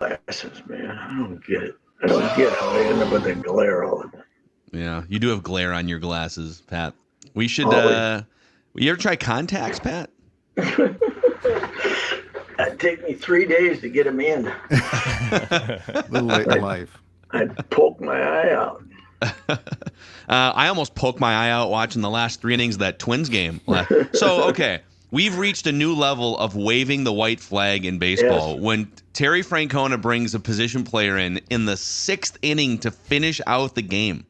glasses, man. I don't get it. I don't get how they end up with that glare all the time. Yeah, you do have glare on your glasses, Pat. We should. Always. You ever try contacts, Pat? It'd take me 3 days to get them in. Little late in life. I'd poke my eye out. I almost poked my eye out watching the last 3 innings of that Twins game. So, okay, we've reached a new level of waving the white flag in baseball. Yes. When Terry Francona brings a position player in the 6th inning to finish out the game.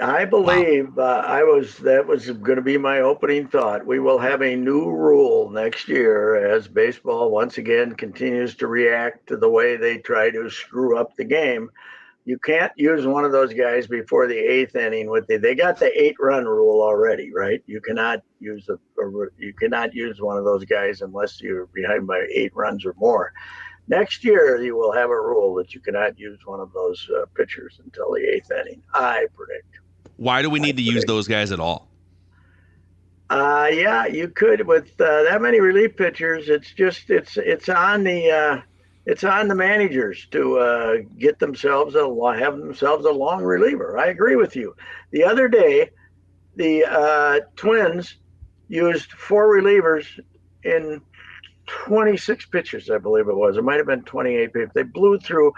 I believe that was going to be my opening thought. We will have a new rule next year as baseball once again continues to react to the way they try to screw up the game. You can't use one of those guys before the 8th inning. They got the 8-run rule already, right? You cannot use one of those guys unless you're behind by 8 runs or more. Next year, you will have a rule that you cannot use one of those pitchers until the 8th inning. I predict. Why do we need to use those guys at all? Yeah, you could with that many relief pitchers. It's on the managers to have themselves a long reliever. I agree with you. The other day, the Twins used 4 relievers in 26 pitches, I believe it was. It might have been 28 pitches. They blew through.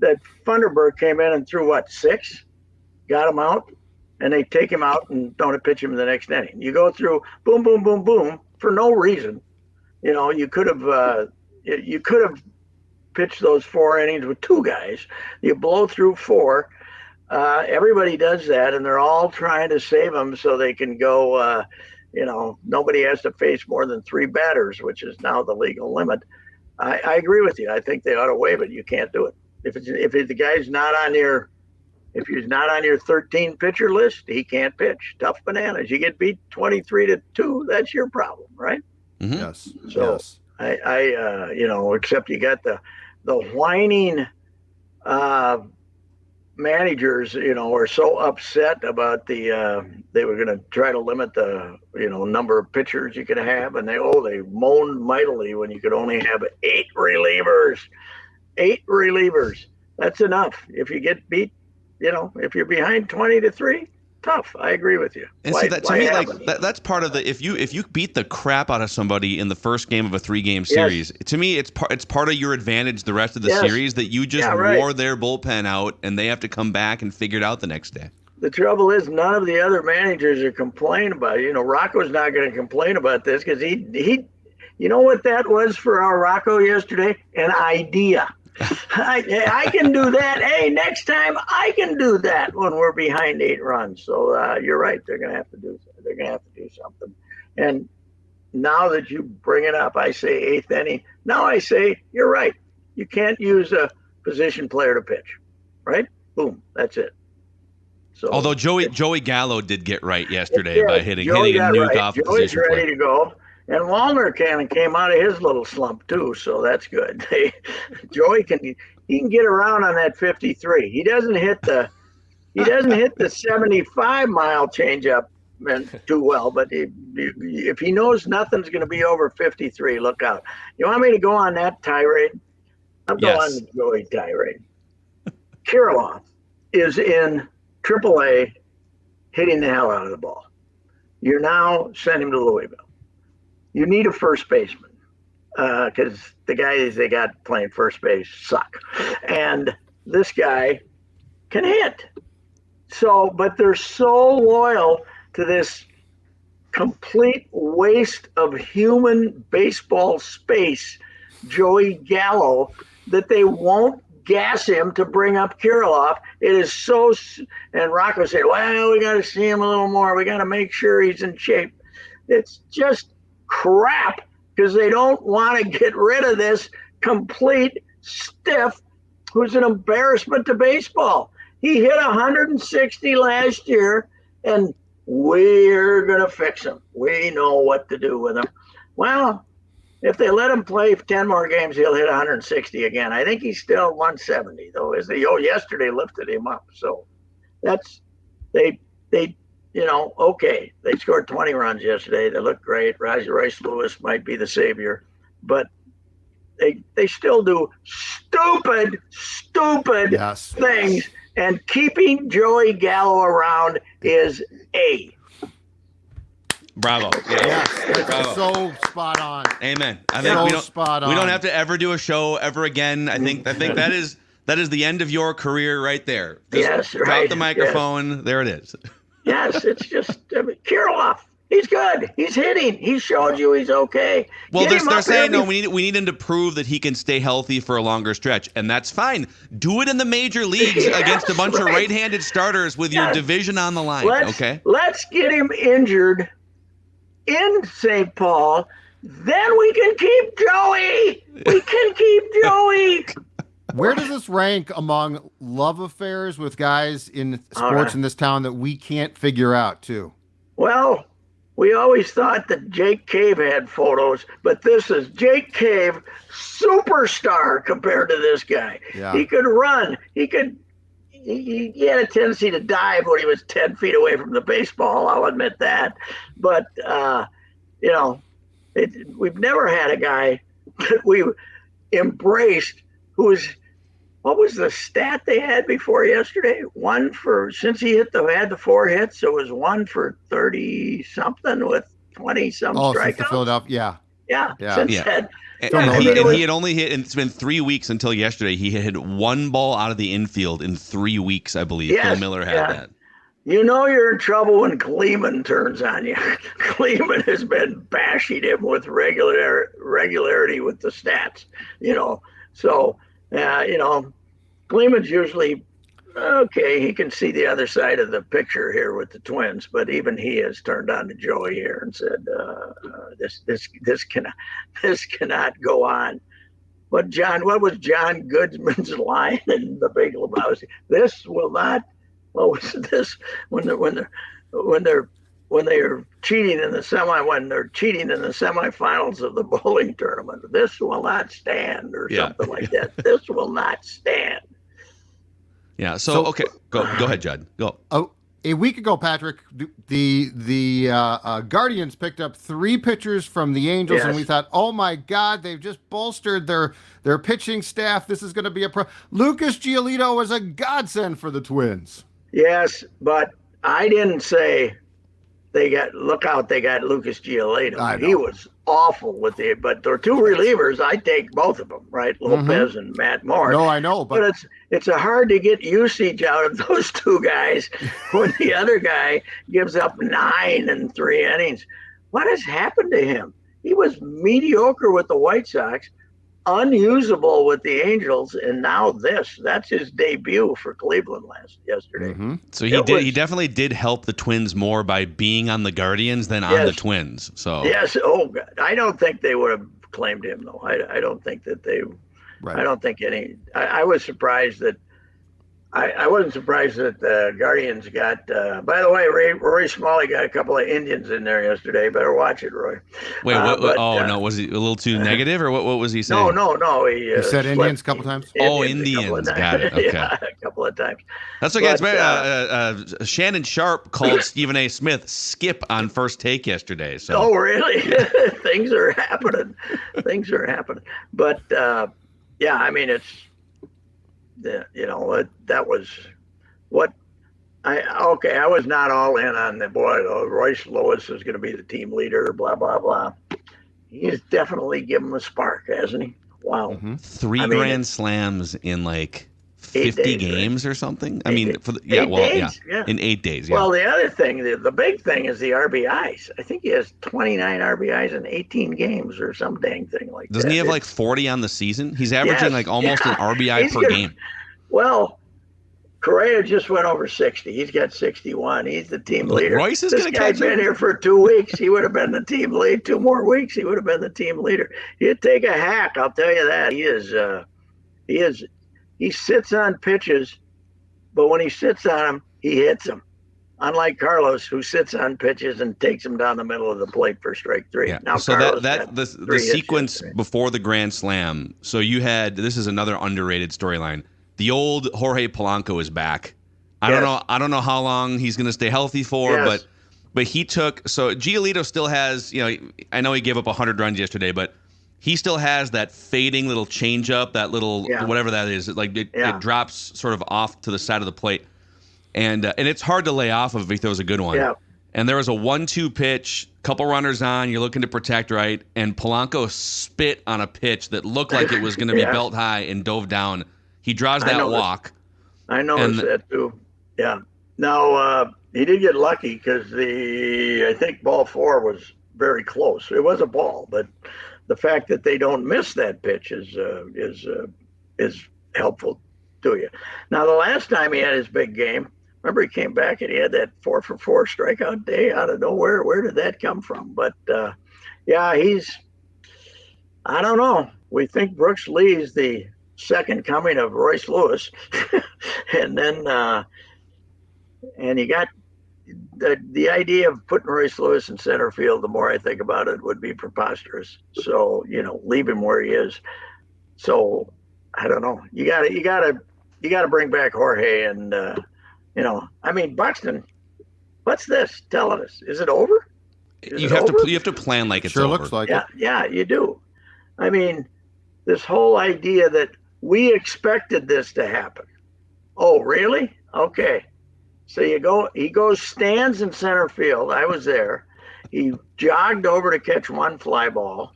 That Funderburg came in and threw 6, got him out, and they take him out and don't pitch him in the next inning. You go through boom, boom, boom, boom for no reason. You could have pitched those 4 innings with 2 guys. You blow through 4. Everybody does that, and they're all trying to save them so they can go. Nobody has to face more than 3 batters, which is now the legal limit. I agree with you. I think they ought to waive it. You can't do it if the guy's not on your. If he's not on your 13 pitcher list, he can't pitch. Tough bananas. You get beat 23-2. That's your problem, right? Mm-hmm. Yes. So yes. except you got the whining managers, are so upset about they were going to try to limit the, number of pitchers you could have. And they moaned mightily when you could only have 8 relievers. 8 relievers. That's enough. If you get beat, if you're behind 20-3, tough. I agree with you. And see that to me, like that's part of the if you beat the crap out of somebody in the first game of a 3-game series, to me it's part of your advantage the rest of the series that you just wore their bullpen out and they have to come back and figure it out the next day. The trouble is none of the other managers are complaining about it. Rocco's not going to complain about this because he you know what that was for our Rocco yesterday? An idea. I can do that. Hey, next time I can do that when we're behind 8 runs. So you're right. They're going to have to do something. And now that you bring it up, I say 8th inning. Now I say you're right. You can't use a position player to pitch, right? Boom. That's it. So although Joey Gallo did get right yesterday by hitting a nuke off the position Joey's ready player. to go. And Wallner came out of his little slump too, so that's good. Joey can get around on that 53. He doesn't hit the 75-mile changeup too well, but if he knows nothing's going to be over 53, look out. You want me to go on that tirade? I'll go on the Joey tirade. Kirilloff is in AAA hitting the hell out of the ball. You're now sending him to Louisville. You need a first baseman because the guys they got playing first base suck. And this guy can hit. But they're so loyal to this complete waste of human baseball space, Joey Gallo, that they won't gas him to bring up Kirilloff. It is so, and Rocco said, well, we got to see him a little more. We got to make sure he's in shape. It's just crap because they don't want to get rid of this complete stiff who's an embarrassment to baseball. He hit 160 last year, and we're going to fix him. We know what to do with him. Well, if they let him play 10 more games, he'll hit 160 again. I think he's still 170, though. Yesterday lifted him up. So that's they okay. They scored 20 runs yesterday. They looked great. Royce Lewis might be the savior, but they still do stupid things. And keeping Joey Gallo around is A. Bravo. Yes, Bravo. So spot on. Amen. I think we don't have to ever do a show ever again. I think that is the end of your career right there. Just drop the microphone. Yes. There it is. Yes, it's just Kirilloff. He's good. He's hitting. He showed you he's okay. Well, they're saying no. We need him to prove that he can stay healthy for a longer stretch, and that's fine. Do it in the major leagues against a bunch of right-handed starters with your division on the line. Let's get him injured in St. Paul. Then we can keep Joey. Where does this rank among love affairs with guys in sports in this town that we can't figure out, too? Well, we always thought that Jake Cave had photos, but this is Jake Cave, superstar compared to this guy. Yeah. He could run. He had a tendency to dive when he was 10 feet away from the baseball. I'll admit that. But, we've never had a guy that we embraced what was the stat they had before yesterday? Since he had the 4 hits, it was 1 for 30 something with 20 some strikeouts. Since the Philadelphia, yeah. Since then. He had only hit, and it's been 3 weeks until yesterday. He had hit 1 ball out of the infield in 3 weeks, I believe. Yes, Phil Miller had that. You know you're in trouble when Kleeman turns on you. Kleeman has been bashing him with regularity with the stats, So, Kleeman's usually okay. He can see the other side of the picture here with the Twins, but even he has turned on to Joey here and said, "This cannot go on." What was John Goodman's line in The Big Lebowski? This will not. What was this when they're cheating in the semifinals of the bowling tournament? This will not stand, or something like that. This will not stand. Yeah. So okay, go ahead, Judd. Go. Oh, a week ago, Patrick, the Guardians picked up 3 pitchers from the Angels, and we thought, oh my God, they've just bolstered their pitching staff. This is going to be a pro. Lucas Giolito was a godsend for the Twins. Yes, but I didn't say they got Lucas Giolito. He was awful but there are 2 relievers. I take both of them, right? Lopez and Matt Moore. No, I know, but it's hard to get usage out of those 2 guys when the other guy gives up 9 in 3 innings. What has happened to him? He was mediocre with the White Sox, unusable with the Angels, and now that's his debut for Cleveland yesterday. Mm-hmm. So he definitely did help the Twins more by being on the Guardians than on the Twins. So yes, I don't think they would have claimed him though. I don't think that they. Right. I don't think any. I was surprised that. I wasn't surprised that the Guardians got. By the way, Roy Smalley got a couple of Indians in there yesterday. Better watch it, Roy. Wait, no, was he a little too negative, or what was he saying? No. He said Indians a couple times. Indians. Got it. Okay. Yeah, a couple of times. That's okay. It's Shannon Sharp called Stephen A. Smith Skip on First Take yesterday. So. Oh, really? Things are happening. But I mean, it's. That was what I was not all in on the Royce Lewis is going to be the team leader, blah, blah, blah. He's definitely given him a spark, hasn't he? Wow. Mm-hmm. 3 grand slams in like 50 games or something. In 8 days. Yeah. Well, the other thing, the big thing is the RBIs. I think he has 29 RBIs in 18 games or some dang thing like that. Doesn't he have like 40 on the season? He's averaging like almost an RBI per game. Well, Correa just went over 60. He's got 61. He's the team leader. Royce is going to catch him. This guy's been here for 2 weeks. He would have been the team lead. 2 more weeks, he would have been the team leader. He'd take a hack. I'll tell you that. He sits on pitches, but when he sits on them, he hits them. Unlike Carlos, who sits on pitches and takes them down the middle of the plate for strike 3. Yeah. Now, so the sequence before the Grand Slam. So you had, this is another underrated storyline. The old Jorge Polanco is back. I don't know how long he's going to stay healthy for, but he took, so Giolito still has, I know he gave up 100 runs yesterday, but he still has that fading little changeup, that little whatever that is. It drops sort of off to the side of the plate, and it's hard to lay off of if he throws a good one. Yeah. And there was a 1-2 pitch, couple runners on, you're looking to protect right, and Polanco spit on a pitch that looked like it was going to be belt high and dove down. He draws that walk. I noticed that too. Yeah. Now, he did get lucky because I think ball 4 was very close. It was a ball, but the fact that they don't miss that pitch is helpful to you. Now, the last time he had his big game, remember he came back and he had that 4-for-4 strikeout day out of nowhere. Where did that come from? But I don't know. We think Brooks Lee's the second coming of Royce Lewis, and then and you got the idea of putting Royce Lewis in center field. The more I think about it, would be preposterous. So leave him where he is. So I don't know. You gotta bring back Jorge and. I mean, Buxton, what's this telling us? Is it over? You have to plan like it's sure over. Looks like it. it. Yeah, you do. I mean, this whole idea that we expected this to happen. Oh, really? Okay. So he stands in center field. I was there. He jogged over to catch one fly ball.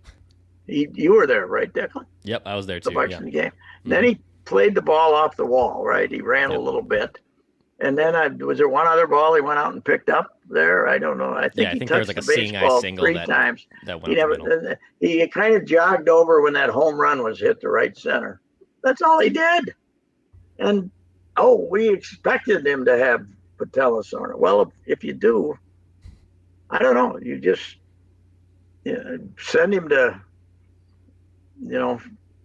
You were there, right, Declan? Yep, I was there too. The Buxton game. Mm-hmm. Then he played the ball off the wall, right? He ran a little bit. And then was there one other ball he went out and picked up there? I don't know. I think he touched there was like the a seeing eye single 3 times. That went he kind of jogged over when that home run was hit to right center. That's all he did. And we expected him to have patellar. Well, if you do, I don't know. You just send him to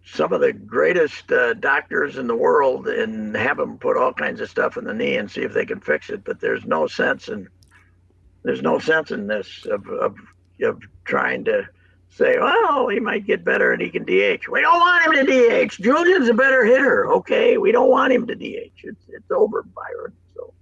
some of the greatest doctors in the world and have them put all kinds of stuff in the knee and see if they can fix it. But there's no sense in this of trying to say, well, he might get better and he can DH. We don't want him to DH. Julian's a better hitter. Okay, we don't want him to DH. It's over, Byron. So,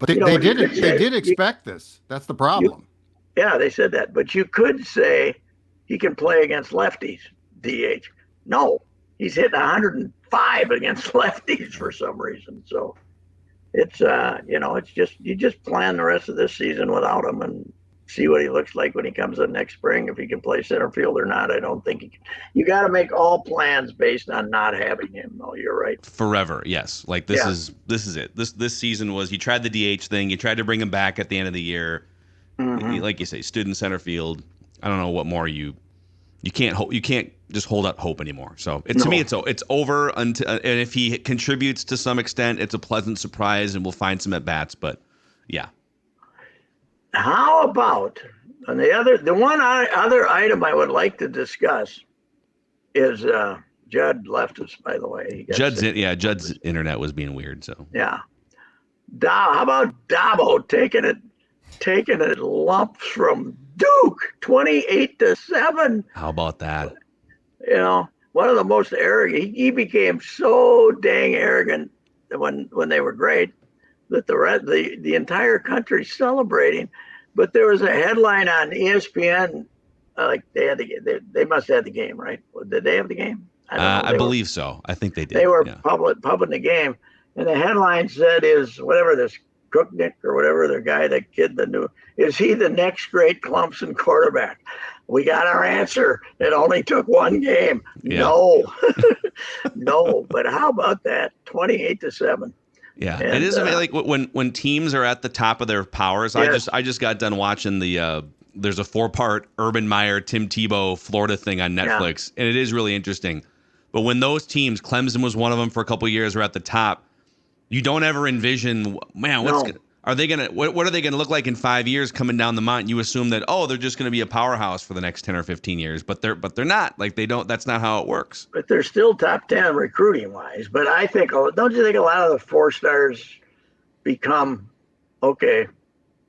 but they did expect this. That's the problem. They said that. But you could say he can play against lefties, DH. No, he's hitting 105 against lefties for some reason. So it's it's just you just plan the rest of this season without him and see what he looks like when he comes in next spring, if he can play center field or not. I don't think he can. You got to make all plans based on not having him. No, you're right. Forever, yes. Like this is it. This season was, you tried the DH thing, you tried to bring him back at the end of the year. Mm-hmm. Like you say, stood in center field. I don't know what more you can't just hold out hope anymore. So to me, it's over until, and if he contributes to some extent, it's a pleasant surprise, and we'll find some at bats. But yeah. How about the one other item I would like to discuss is Judd left us, by the way. Judd's internet was being weird. So yeah. How about Dabo taking it lumps from Duke, 28-7. How about that? One of the most arrogant. He became so dang arrogant when they were great that the entire country celebrating. But there was a headline on ESPN, like they must have had the game, right? Did they have the game? I believe so. I think they did. They were pubbing the game, and the headline said, "Is whatever this Cooknick or whatever the guy, that kid that knew, is he the next great Clemson quarterback?" We got our answer. It only took one game. Yeah. No, no. But how about that? 28-7. Yeah, and it is like when teams are at the top of their powers. Yes. I just got done watching there's a 4-part Urban Meyer, Tim Tebow, Florida thing on Netflix, and it is really interesting. But when those teams, Clemson was one of them for a couple of years, were at the top, you don't ever envision, man, what are they gonna look like in 5 years coming down the mountain? You assume that they're just gonna be a powerhouse for the next 10 or 15 years, but they're not. Like that's not how it works. But they're still top 10 recruiting wise. But I think, don't you think a lot of the 4-stars become okay?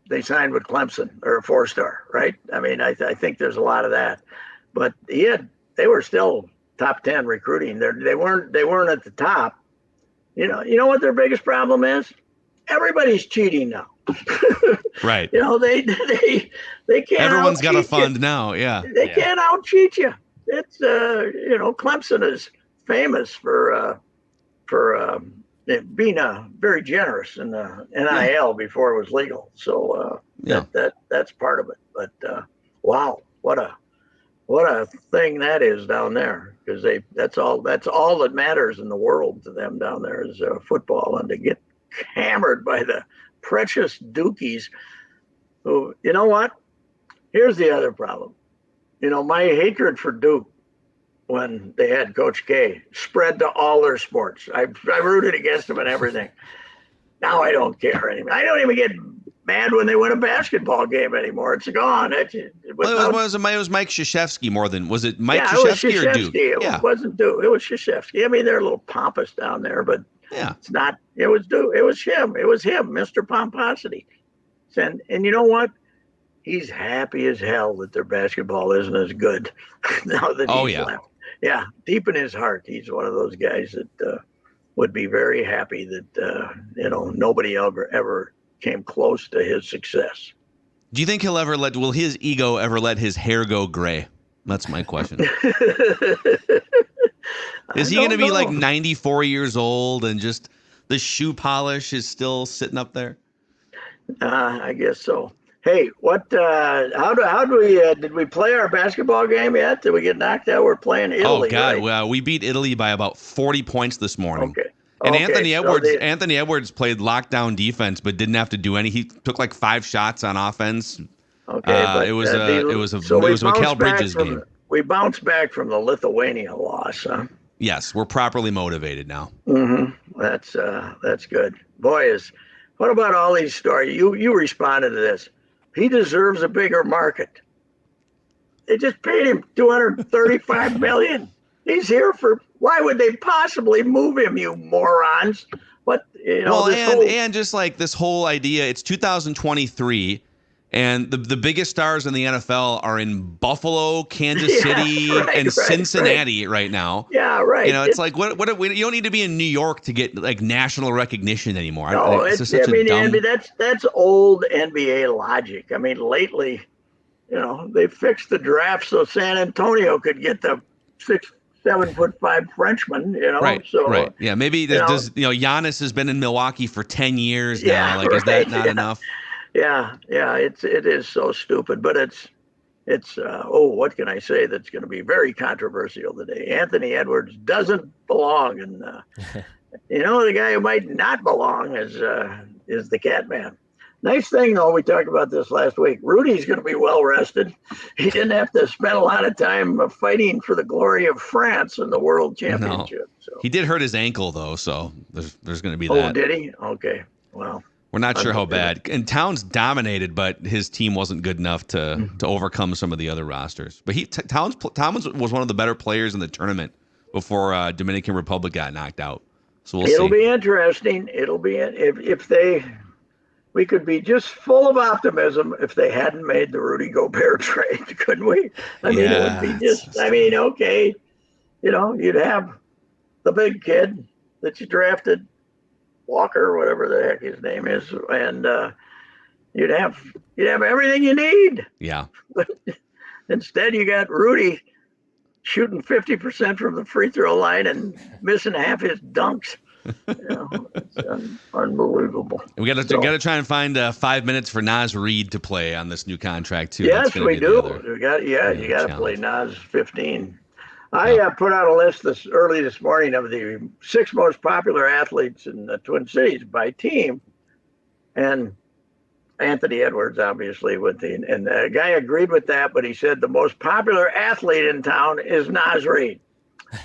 They signed with Clemson or a 4-star, right? I mean, I think there's a lot of that. But they were still top 10 recruiting. They weren't at the top. You know what their biggest problem is? Everybody's cheating now. Right. They can't. Everyone's got a fund now. Yeah. They can't out cheat you. Clemson is famous for being very generous in the NIL before it was legal. So that's part of it. But wow, what a thing that is down there, because that's all that matters in the world to them down there is football, and to get hammered by the precious Dukies. Who, you know what? Here's the other problem. My hatred for Duke when they had Coach K spread to all their sports. I rooted against them and everything. Now I don't care anymore. I don't even get mad when they win a basketball game anymore. It's gone. It was Mike Krzyzewski more than, was it Mike Krzyzewski or Duke? It wasn't Duke. It was Krzyzewski. I mean, they're a little pompous down there, but it's not. It was Duke. It was him. It was him, Mr. Pomposity. And you know what? He's happy as hell that their basketball isn't as good now that he's left. Yeah, deep in his heart, he's one of those guys that would be very happy that nobody ever came close to his success. Do you think will his ego ever let his hair go gray? That's my question. Is he going to be like 94 years old and just the shoe polish is still sitting up there? I guess so. Hey, how do we, did we play our basketball game yet? Did we get knocked out? We're playing Italy. Oh, God. Right? Well, we beat Italy by about 40 points this morning. Okay. And Anthony Edwards played lockdown defense, but didn't have to do any. He took like 5 shots on offense. Okay. It was a Mikal Bridges game. We bounced back from the Lithuania loss, huh? Yes, we're properly motivated now. Mm-hmm. That's good. What about all these stories? You responded to this. He deserves a bigger market. They just paid him $235 million. He's here for. Why would they possibly move him, you morons? And just like this whole idea, it's 2023, and the biggest stars in the NFL are in Buffalo, Kansas City, and Cincinnati right now. Yeah, right. It's like what you don't need to be in New York to get like national recognition anymore. No, that's old NBA logic. I mean, lately, they fixed the draft so San Antonio could get the 7'5" Frenchman, Right. So, right. Yeah. Maybe Giannis has been in Milwaukee for 10 years now. Like, is that not enough? Yeah. It is so stupid, but it's what can I say that's going to be very controversial today? Anthony Edwards doesn't belong, and the guy who might not belong is the Catman. Nice thing, though, we talked about this last week. Rudy's going to be well rested. He didn't have to spend a lot of time fighting for the glory of France in the World Championship. No. So. He did hurt his ankle, though, so there's going to be that. Oh, did he? Okay, well. We're not sure how bad. And Towns dominated, but his team wasn't good enough to overcome some of the other rosters. But Towns was one of the better players in the tournament before Dominican Republic got knocked out. So It'll be interesting. We could be just full of optimism if they hadn't made the Rudy Gobert trade, couldn't we? I mean, it would be just. I mean, okay, you'd have the big kid that you drafted, Walker, whatever the heck his name is, and you'd have everything you need. Yeah. But instead, you got Rudy shooting 50% from the free throw line and missing half his dunks. It's unbelievable. We got to try and find 5 minutes for Naz Reid to play on this new contract too. Yes, we do. You got to play Naz 15. I put out a list early this morning of the 6 most popular athletes in the Twin Cities by team, and Anthony Edwards obviously and the guy agreed with that, but he said the most popular athlete in town is Naz Reid.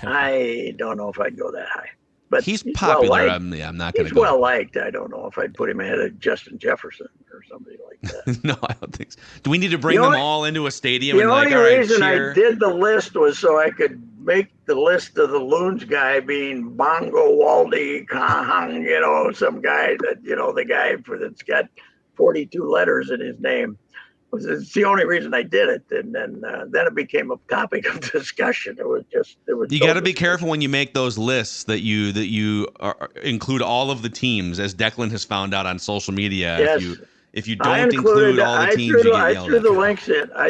I don't know if I'd go that high, but he's popular. Well, I'm not going to go. He's well liked. I don't know if I'd put him ahead of Justin Jefferson or somebody like that. No, I don't think so. Do we need to bring them all into a stadium? The only reason I did the list was so I could make the list of the Loons guy being Bongo Waldy Kahang, some guy that, the guy that's got 42 letters in his name. It's the only reason I did it, and then it became a topic of discussion. You got to be careful when you make those lists that you include all of the teams, as Declan has found out on social media. Yes. If you don't include all the teams, you get yelled at. I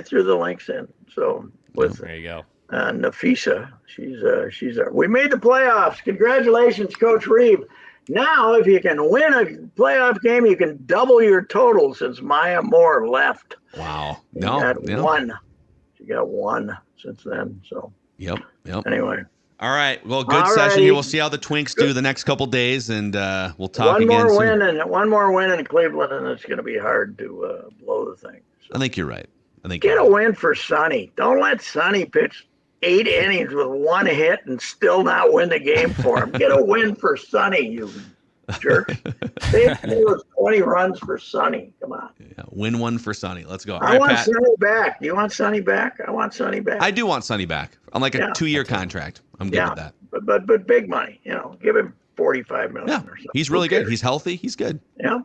threw the links in. So there you go. Nafisa. We made the playoffs. Congratulations, Coach Reeve. Now, if you can win a playoff game, you can double your total since Maya Moore left. Wow. She got one. She got one since then. So. Yep. Anyway. All right. Well, good session here. We'll see how the Twinks do the next couple days, and we'll talk again soon. One more win in Cleveland, and it's going to be hard to blow the thing. So. I think you're right. Get a win for Sonny. Don't let Sonny pitch 8 innings with 1 hit and still not win the game for him. Get a win for Sonny, you jerk. They was 20 runs for Sonny. Come on. Yeah, win one for Sonny. Let's go. I want Sonny back. Do you want Sonny back? I want Sonny back. I do want Sonny back. On like a 2-year contract. I'm good with that. But big money. Give him $45 million or something. He's really good. He's healthy. He's good. Yep.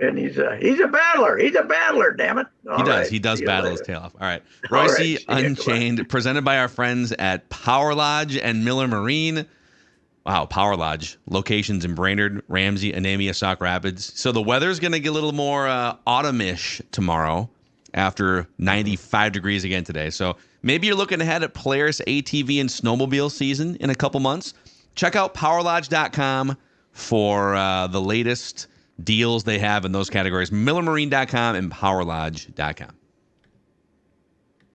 And he's a battler. He's a battler, damn it. He does battle his tail off. All right. Reusse Unchained, presented by our friends at Power Lodge and Miller Marine. Wow, Power Lodge. Locations in Brainerd, Ramsey, Anemia, Sauk Rapids. So the weather's going to get a little more autumn-ish tomorrow after 95 degrees again today. So maybe you're looking ahead at Polaris ATV and snowmobile season in a couple months. Check out powerlodge.com for the latest deals they have in those categories. MillerMarine.com and PowerLodge.com.